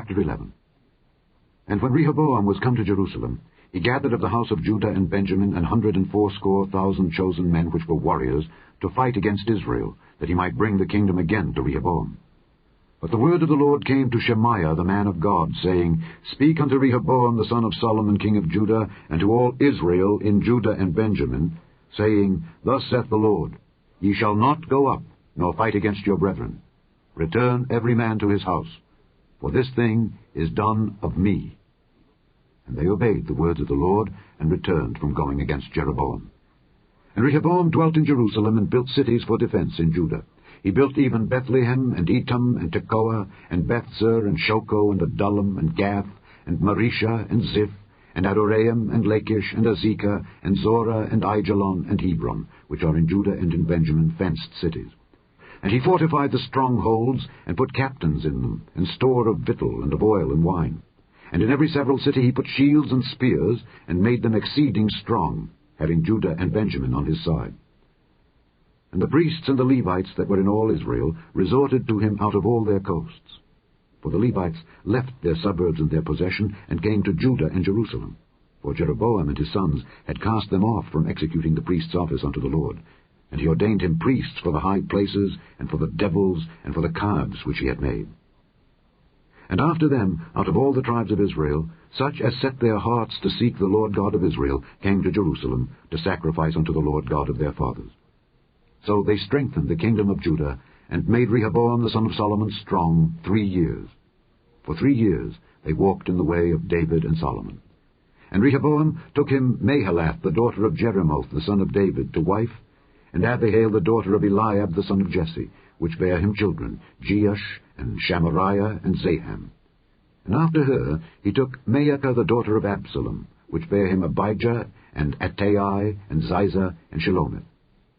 Chapter 11. And when Rehoboam was come to Jerusalem, he gathered of the house of Judah and Benjamin 180,000 chosen men which were warriors, to fight against Israel, that he might bring the kingdom again to Rehoboam. But the word of the Lord came to Shemaiah the man of God, saying, Speak unto Rehoboam the son of Solomon king of Judah, and to all Israel in Judah and Benjamin, saying, Thus saith the Lord, Ye shall not go up, nor fight against your brethren. Return every man to his house, for this thing is done of me. And they obeyed the words of the Lord, and returned from going against Jeroboam. And Rehoboam dwelt in Jerusalem, and built cities for defense in Judah. He built even Bethlehem, and Etam, and Tekoa, and Bethzur, and Shoko, and Adullam, and Gath, and Marisha, and Ziph, and Adoraim, and Lachish, and Azekah, and Zorah, and Aijalon, and Hebron, which are in Judah and in Benjamin, fenced cities. And he fortified the strongholds, and put captains in them, and store of victual, and of oil, and wine. And in every several city he put shields and spears, and made them exceeding strong, having Judah and Benjamin on his side. And the priests and the Levites that were in all Israel resorted to him out of all their coasts. For the Levites left their suburbs and their possession, and came to Judah and Jerusalem. For Jeroboam and his sons had cast them off from executing the priest's office unto the Lord. And he ordained him priests for the high places, and for the devils, and for the calves which he had made. And after them, out of all the tribes of Israel, such as set their hearts to seek the Lord God of Israel, came to Jerusalem, to sacrifice unto the Lord God of their fathers. So they strengthened the kingdom of Judah, and made Rehoboam the son of Solomon strong 3 years. For 3 years they walked in the way of David and Solomon. And Rehoboam took him Mahalath the daughter of Jeremoth the son of David to wife, and Abihail the daughter of Eliab the son of Jesse, which bare him children, Jeush, and Shamariah, and Zaham. And after her he took Maacah the daughter of Absalom, which bare him Abijah, and Attai, and Ziza, and Shelomith.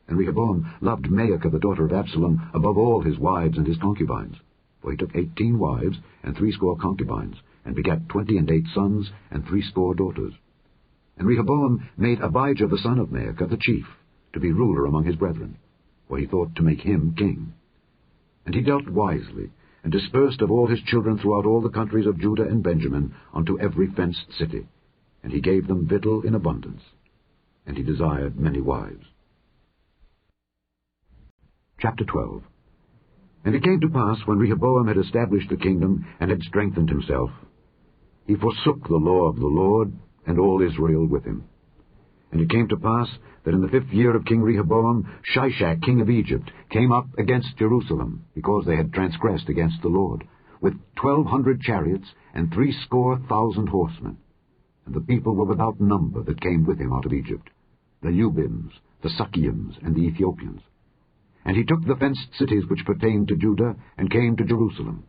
And Rehoboam loved Maacah the daughter of Absalom above all his wives and his concubines. For he took 18 wives, and 80 concubines, and begat 28 sons, and 80 daughters. And Rehoboam made Abijah the son of Maacah the chief, to be ruler among his brethren, for he thought to make him king. And he dealt wisely, and dispersed of all his children throughout all the countries of Judah and Benjamin unto every fenced city. And he gave them victual in abundance. And he desired many wives. Chapter 12. And it came to pass, when Rehoboam had established the kingdom, and had strengthened himself, he forsook the law of the Lord, and all Israel with him. And it came to pass, that in the 5th year of King Rehoboam, Shishak king of Egypt came up against Jerusalem, because they had transgressed against the Lord, with 1,200 chariots, and 80,000 horsemen. And the people were without number that came with him out of Egypt, the Lubims, the Sukkiims, and the Ethiopians. And he took the fenced cities which pertained to Judah, and came to Jerusalem.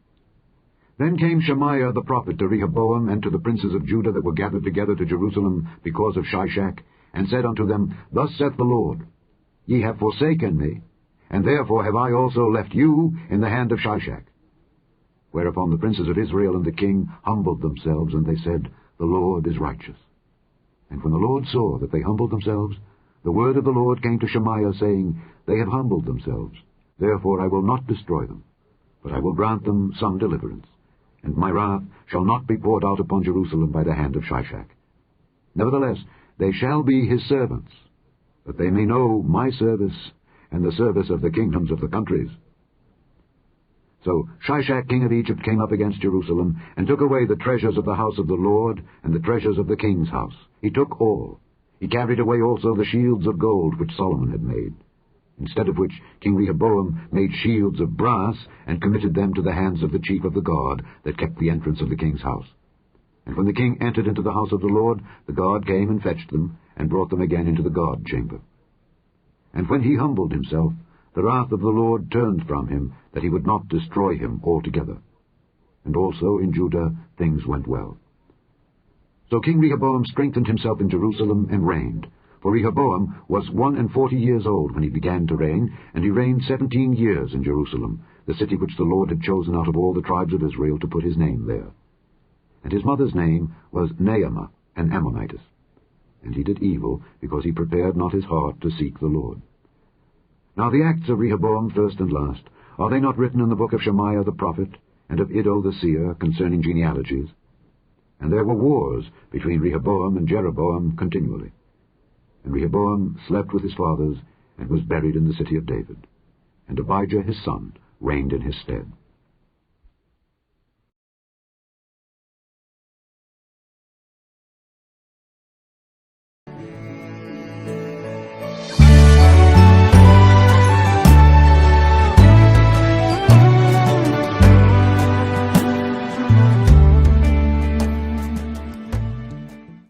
Then came Shemaiah the prophet to Rehoboam, and to the princes of Judah that were gathered together to Jerusalem because of Shishak, and said unto them, Thus saith the Lord, Ye have forsaken me, and therefore have I also left you in the hand of Shishak. Whereupon the princes of Israel and the king humbled themselves, and they said, The Lord is righteous. And when the Lord saw that they humbled themselves, the word of the Lord came to Shemaiah, saying, They have humbled themselves, therefore I will not destroy them, but I will grant them some deliverance, and my wrath shall not be poured out upon Jerusalem by the hand of Shishak. Nevertheless, they shall be his servants, that they may know my service, and the service of the kingdoms of the countries. So Shishak king of Egypt came up against Jerusalem, and took away the treasures of the house of the Lord, and the treasures of the king's house. He took all. He carried away also the shields of gold which Solomon had made. Instead of which King Rehoboam made shields of brass, and committed them to the hands of the chief of the guard that kept the entrance of the king's house. And when the king entered into the house of the Lord, the guard came and fetched them, and brought them again into the guard chamber. And when he humbled himself, the wrath of the Lord turned from him, that he would not destroy him altogether. And also in Judah things went well. So King Rehoboam strengthened himself in Jerusalem, and reigned. For Rehoboam was 41 years old when he began to reign, and he reigned 17 years in Jerusalem, the city which the Lord had chosen out of all the tribes of Israel to put his name there. And his mother's name was Naamah, an Ammonitess. And he did evil, because he prepared not his heart to seek the Lord. Now the acts of Rehoboam, first and last, are they not written in the book of Shemaiah the prophet, and of Iddo the seer concerning genealogies. And there were wars between Rehoboam and Jeroboam continually. And Rehoboam slept with his fathers, and was buried in the city of David. And Abijah his son reigned in his stead.